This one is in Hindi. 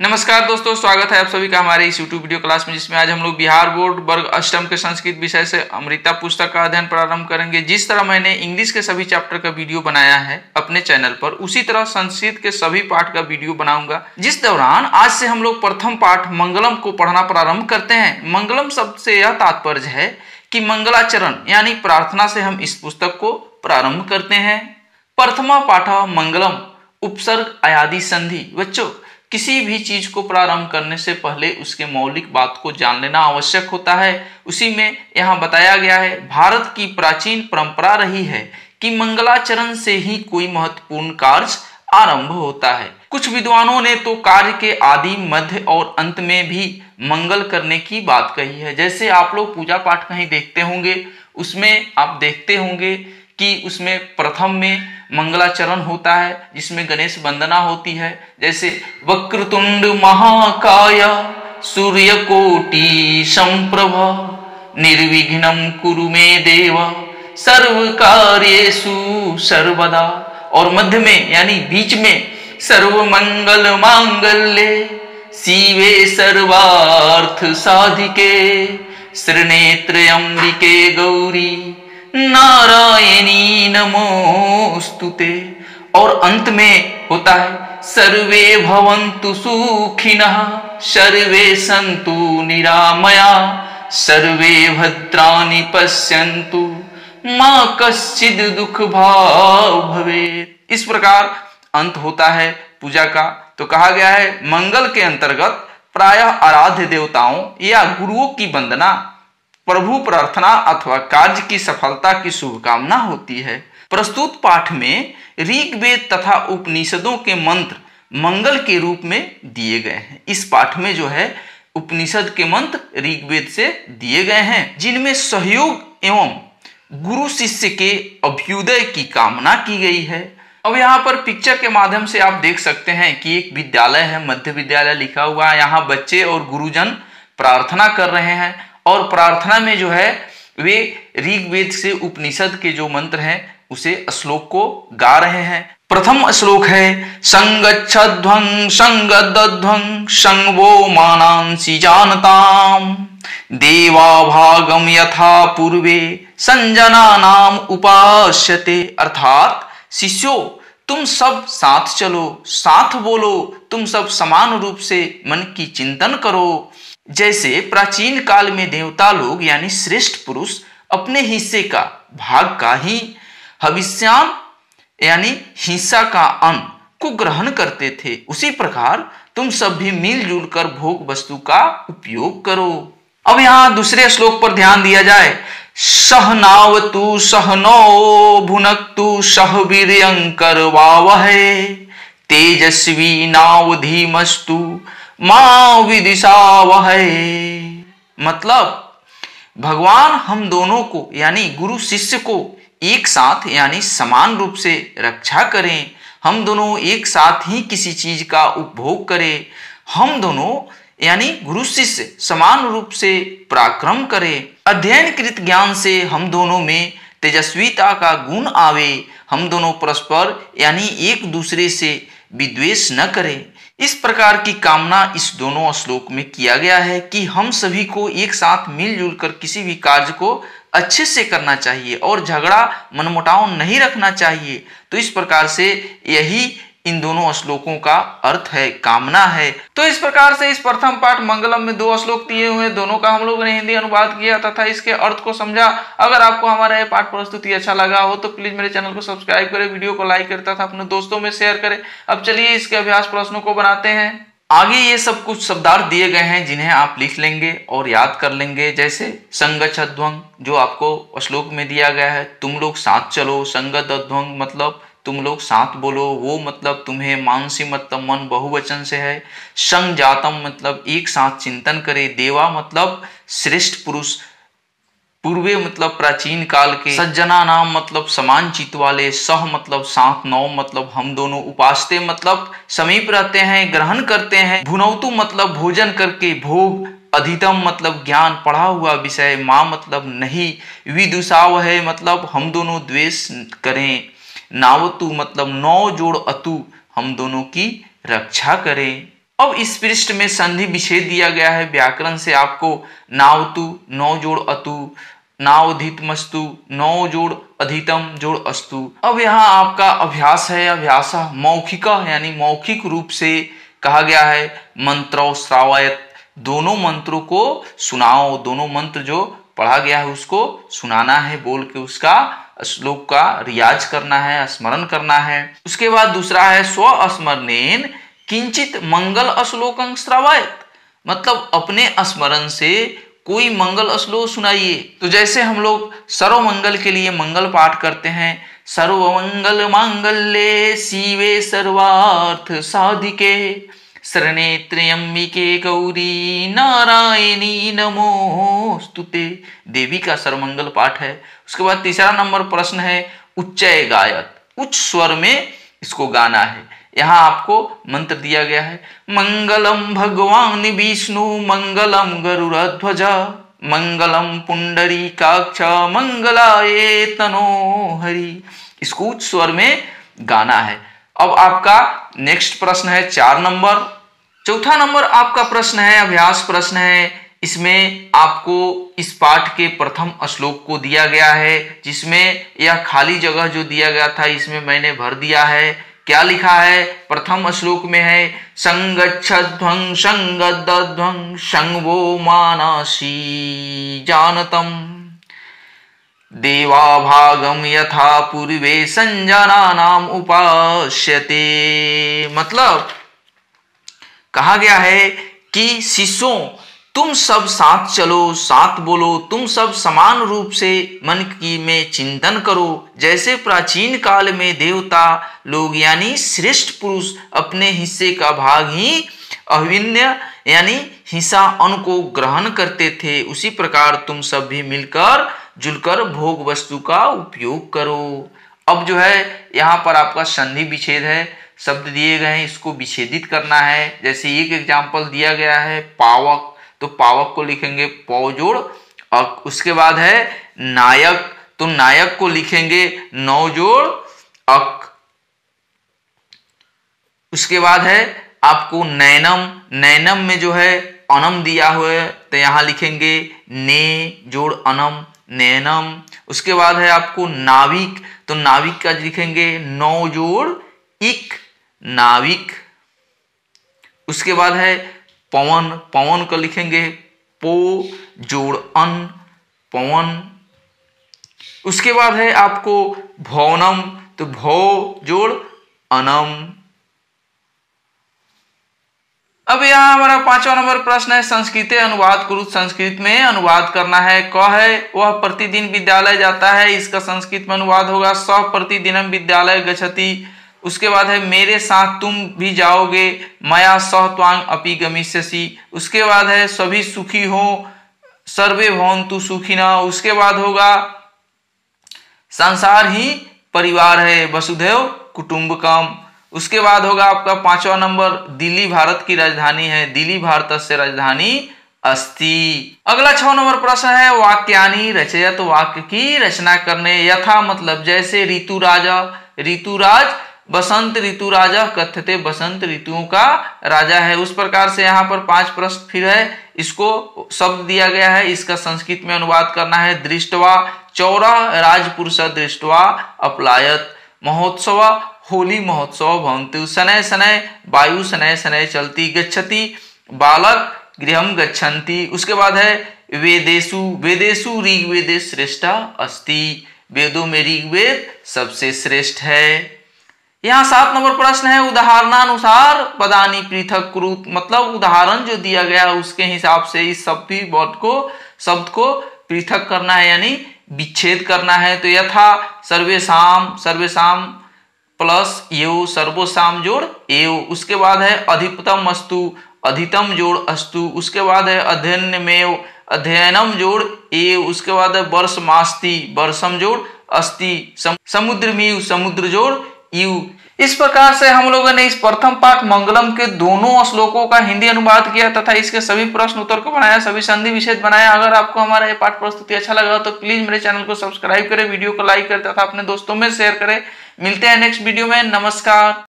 नमस्कार दोस्तों, स्वागत है आप सभी का हमारे इस YouTube वीडियो क्लास में, जिसमें आज हम लोग बिहार बोर्ड वर्ग अष्टम के संस्कृत विषय से अमृता पुस्तक का अध्ययन प्रारंभ करेंगे। जिस तरह मैंने इंग्लिश के सभी चैप्टर का वीडियो बनाया है अपने चैनल पर, उसी तरह संस्कृत के सभी पाठ का वीडियो बनाऊंगा। जिस दौरान आज से हम लोग प्रथम पाठ मंगलम को पढ़ना प्रारंभ करते हैं। मंगलम शब्द से यह तात्पर्य है कि मंगलाचरण यानी प्रार्थना से हम इस पुस्तक को प्रारंभ करते हैं। प्रथमा पाठ मंगलम, उपसर्ग अयादि संधि। बच्चों, किसी भी चीज को प्रारंभ करने से पहले उसके मौलिक बात को जान लेना आवश्यक होता है। उसी में यहाँ बताया गया है, भारत की प्राचीन परंपरा रही है कि मंगलाचरण से ही कोई महत्वपूर्ण कार्य आरंभ होता है। कुछ विद्वानों ने तो कार्य के आदि, मध्य और अंत में भी मंगल करने की बात कही है। जैसे आप लोग पूजा पाठ कहीं देखते होंगे, उसमें आप देखते होंगे कि उसमें प्रथम में मंगलाचरण होता है, जिसमें गणेश वंदना होती है। जैसे वक्रतुंड महाकाय सूर्यकोटि समप्रभ निर्विघ्नं कुरु मे देव सर्वकार्येषु सर्वदा। और मध्य में यानी बीच में सर्वमंगल मांगल्ये शिवे सर्वार्थ साधिके शरण्ये त्र्यंबिके गौरी नारायणी नमोस्तुते। और अंत में होता है सर्वे भवन्तु सुखिनः सर्वे सन्तु निरामया सर्वे भद्राणि पश्यन्तु मा कश्चित् दुःख भाग् भवेत्। इस प्रकार अंत होता है पूजा का। तो कहा गया है मंगल के अंतर्गत प्रायः आराध्य देवताओं या गुरुओं की वंदना, प्रभु प्रार्थना अथवा कार्य की सफलता की शुभकामना होती है। प्रस्तुत पाठ में ऋग्वेद तथा उपनिषदों के मंत्र मंगल के रूप में दिए गए हैं। इस पाठ में जो है उपनिषद के मंत्र ऋग्वेद से दिए गए हैं, जिनमें सहयोग एवं गुरु शिष्य के अभ्युदय की कामना की गई है। अब यहाँ पर पिक्चर के माध्यम से आप देख सकते हैं कि एक विद्यालय है, मध्य विद्यालय लिखा हुआ है। यहाँ बच्चे और गुरुजन प्रार्थना कर रहे हैं और प्रार्थना में जो है वे ऋग्वेद से उपनिषद के जो मंत्र हैं उसे श्लोक को गा रहे हैं। प्रथम श्लोक है संगच्छध्वं संगदध्वं संगवो मानांसि जानताम देवा भागम यथा पूर्वे संजनानाम उपास्यते। अर्थात शिष्यों, तुम सब साथ चलो, साथ बोलो, तुम सब समान रूप से मन की चिंतन करो। जैसे प्राचीन काल में देवता लोग यानी श्रेष्ठ पुरुष अपने हिस्से का, भाग का ही हविष्यान यानी हिस्सा का अन्न को ग्रहण करते थे, उसी प्रकार तुम सब भी मिलजुल कर भोग वस्तु का उपयोग करो। अब यहाँ दूसरे श्लोक पर ध्यान दिया जाए। सहनावतु सहनौ भुनक्तु सह वीर्यंकर वावहै तेजस्वी नावधीमस्तु मां विदिशावहै। मतलब भगवान हम दोनों को यानी गुरु शिष्य को एक साथ यानी समान रूप से रक्षा करें, हम दोनों एक साथ ही किसी चीज का उपभोग करें, हम दोनों यानी गुरु शिष्य समान रूप से पराक्रम करें, अध्ययनकृत ज्ञान से हम दोनों में तेजस्विता का गुण आवे, हम दोनों परस्पर यानी एक दूसरे से विद्वेष न करें। इस प्रकार की कामना इस दोनों श्लोक में किया गया है कि हम सभी को एक साथ मिलजुल कर किसी भी कार्य को अच्छे से करना चाहिए और झगड़ा मनमुटाव नहीं रखना चाहिए। तो इस प्रकार से यही इन दोनों श्लोकों का अर्थ है, कामना है। तो इस प्रकार से इस प्रथम पाठ मंगलम में 2 श्लोक दिए हुए, दोनों का हम लोगों ने हिंदी अनुवाद किया तथा इसके अर्थ को समझा। अगर आपको हमारा यह पाठ प्रस्तुति अच्छा लगा हो तो प्लीज मेरे चैनल को सब्सक्राइब करें, वीडियो को लाइक करें तथा अपने दोस्तों में शेयर करें। अब चलिए इसके अभ्यास प्रश्नों को बनाते हैं। आगे ये सब कुछ शब्दार्थ दिए गए हैं जिन्हें आप लिख लेंगे और याद कर लेंगे। जैसे संगच्छध्वं जो आपको श्लोक में दिया गया है, तुम लोग साथ चलो। संगदध्वं मतलब तुम लोग साथ बोलो, वो मतलब तुम्हें, मानसी मतलब मन बहुवचन से है, संजातम मतलब एक साथ चिंतन करे, देवा मतलब श्रेष्ठ पुरुष, पूर्वे मतलब प्राचीन काल के, सज्जना नाम मतलब समान चित्त वाले, सह मतलब साथ, नौ मतलब हम दोनों, उपासते मतलब समीप रहते हैं, ग्रहण करते हैं, भुनौतु मतलब भोजन करके, भोग, अधितम मतलब ज्ञान, पढ़ा हुआ विषय, माँ मतलब नहीं, विदुषाव है मतलब हम दोनों द्वेष करें, नावतु मतलब नौ जोड़ अतु हम दोनों की रक्षा करें। अब इस पृष्ठ में संधि विच्छेद दिया गया है व्याकरण से आपको। नावतु नौ जोड़ अतु, नावधितमस्तु नौ जोड़ अधितम जोड़ अस्तु। अब यहाँ आपका अभ्यास है, अभ्यास मौखिक यानी मौखिक रूप से कहा गया है। मंत्रो श्रावयत, दोनों मंत्रों को सुनाओ, दोनों मंत्र जो पढ़ा गया है उसको सुनाना है, बोल के उसका श्लोक का रियाज करना है, स्मरण करना है। उसके बाद दूसरा है स्व स्मरणेन किंचित मंगल श्लोकं श्रावयत, मतलब अपने स्मरण से कोई मंगल श्लोक सुनाइए। तो जैसे हम लोग सर्व मंगल के लिए मंगल पाठ करते हैं, सर्वमंगल मांगल्ये शिवे सर्वार्थ साधिके शरणे त्र्यंबिके गौरी नारायणी नमोस्तुते, देवी का सर्वमंगल पाठ है। उसके बाद तीसरा नंबर प्रश्न है उच्चय गायत, उच्च स्वर में इसको गाना है। यहाँ आपको मंत्र दिया गया है मंगलम भगवान विष्णु मंगलम गरुड़ध्वज मंगलम पुंडरीकाक्ष मंगलाये तनोहरि, इसको उच्च स्वर में गाना है। अब आपका नेक्स्ट प्रश्न है 4 नंबर। चौथा नंबर आपका प्रश्न है अभ्यास प्रश्न है। इसमें आपको इस पाठ के प्रथम श्लोक को दिया गया है, जिसमें यह खाली जगह जो दिया गया था इसमें मैंने भर दिया है। क्या लिखा है? प्रथम श्लोक में है संगच्छध्वं संगदध्वं संगो मानसी जानतम देवाभागम यथा पूर्वे संजनानाम उपास्यते, मतलब कहा गया है कि शिष्यों तुम सब साथ चलो, साथ बोलो, तुम सब समान रूप से मन की में चिंतन करो। जैसे प्राचीन काल में देवता लोग यानी श्रेष्ठ पुरुष अपने हिस्से का भाग ही अभिन्न यानी हिस्सा अन्न को ग्रहण करते थे, उसी प्रकार तुम सब भी मिलकर जुलकर भोग वस्तु का उपयोग करो। अब जो है यहाँ पर आपका संधि विच्छेद है, शब्द दिए गए हैं, इसको विच्छेदित करना है। जैसे एक एग्जाम्पल दिया गया है पावक, तो पावक को लिखेंगे पौ जोड़ अक। उसके बाद है नायक, तो नायक को लिखेंगे नौ जोड़ अक। उसके बाद है आपको नैनम, नैनम में जो है अनम दिया हुआ है तो यहाँ लिखेंगे ने जोड़ अनम नैनम। उसके बाद है आपको नाविक, तो नाविक का लिखेंगे नौ जोड़ इक नाविक। उसके बाद है पवन, पवन को लिखेंगे पो जोड़ अन पवन। उसके बाद है आपको भवनम, तो भौ जोड़ अनम। अब यहाँ हमारा 5वां नंबर प्रश्न है संस्कृत अनुवाद कुरु, संस्कृत में अनुवाद करना है। क है वह प्रतिदिन विद्यालय जाता है, इसका संस्कृत में अनुवाद होगा सह प्रतिदिनम विद्यालय गच्छति। उसके बाद है मेरे साथ तुम भी जाओगे, मया सह त्वांग अपि गमिष्यसि। उसके बाद है सभी सुखी हो, सर्वे भवन्तु सुखिनः। उसके बाद होगा संसार ही परिवार है, वसुधैव कुटुंबकम। उसके बाद होगा आपका 5वां नंबर दिल्ली भारत की राजधानी है, दिल्ली भारत से राजधानी अस्ति। अगला 6 नंबर प्रश्न है वाक्यानि रचयत, वाक्य की रचना करने। यथा मतलब जैसे ऋतुराजा, ऋतुराज बसंत ऋतुराजा कथ्यते, बसंत ऋतुओं का राजा है। उस प्रकार से यहाँ पर 5 प्रश्न फिर है, इसको शब्द दिया गया है, इसका संस्कृत में अनुवाद करना है। दृष्टवा चौरा राजपुरुष दृष्टवा अपलायत, महोत्सव होली महोत्सव भवन्तु, शनैः शनैः वायु शनैः शनैः चलती, गच्छति बालक गृहम गच्छन्ति। उसके बाद है वेदेषु, वेदेषु ऋग्वेदे श्रेष्ठा अस्ति, वेदों में ऋग्वेद सबसे श्रेष्ठ है। यहाँ 7 नंबर प्रश्न है उदाहरणानुसार पदानि पृथक कुरुत, मतलब उदाहरण जो दिया गया उसके हिसाब से इस शब्द को पृथक करना है यानी विच्छेद करना है। तो यथा सर्वेशाम, सर्वेशाम प्लस एव, सर्वोसाम जोड़ एव। उसके बाद है अधिपतम अस्तु, अधितम जोड़ अस्तु। उसके बाद है अध्ययनमेव, अध्ययनम जोड़ एव। उसके बाद है वर्षमास्ति, वर्षम जोड़ अस्ति। समुद्रमीव, समुद्र जोड़ यू। इस प्रकार से हम लोगों ने इस प्रथम पाठ मंगलम के दोनों श्लोकों का हिंदी अनुवाद किया तथा इसके सभी प्रश्न उत्तर को बनाया, सभी संधि विच्छेद बनाया। अगर आपको हमारा ये पाठ प्रस्तुति अच्छा लगा तो प्लीज मेरे चैनल को सब्सक्राइब करें, वीडियो को लाइक करें तथा अपने दोस्तों में शेयर करें। मिलते हैं नेक्स्ट वीडियो में। नमस्कार।